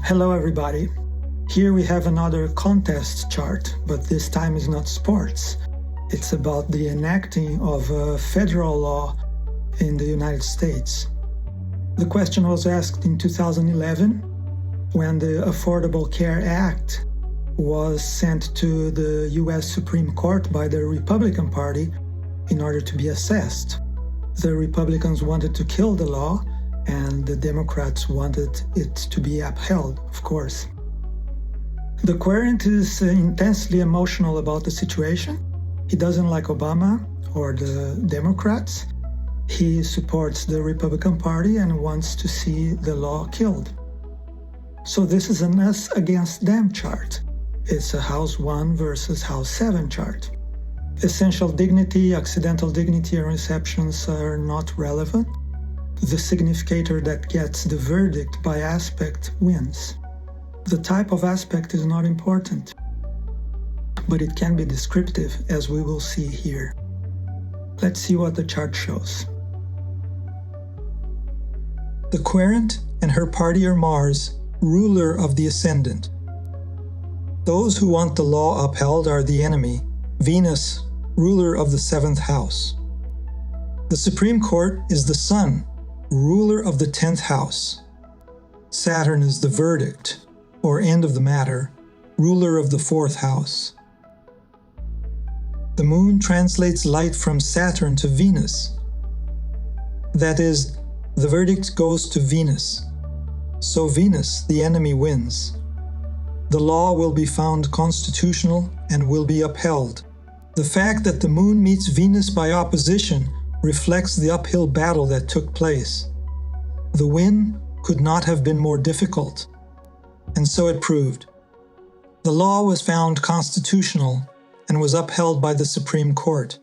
Hello everybody. Here we have another contest chart, but this time is not sports. It's about the enacting of a federal law in the United States. The question was asked in 2011 when the Affordable Care Act was sent to the US Supreme Court by the Republican Party in order to be assessed. The Republicans wanted to kill the law, and the Democrats wanted it to be upheld, of course. The querent is intensely emotional about the situation. He doesn't like Obama or the Democrats. He supports the Republican Party and wants to see the law killed. So this is an us against them chart. It's a House 1 versus House 7 chart. Essential dignity, accidental dignity, and receptions are not relevant. The significator that gets the verdict by aspect wins. The type of aspect is not important, but it can be descriptive, as we will see here. Let's see what the chart shows. The querent and her party are Mars, ruler of the ascendant. Those who want the law upheld are the enemy, Venus, ruler of the 7th house. The Supreme Court is the Sun, ruler of the 10th house. Saturn is the verdict, or end of the matter, ruler of the 4th house. The moon translates light from Saturn to Venus. That is, the verdict goes to Venus. So Venus, the enemy, wins. The law will be found constitutional and will be upheld. The fact that the moon meets Venus by opposition reflects the uphill battle that took place. The win could not have been more difficult, and so it proved. The law was found constitutional and was upheld by the Supreme Court.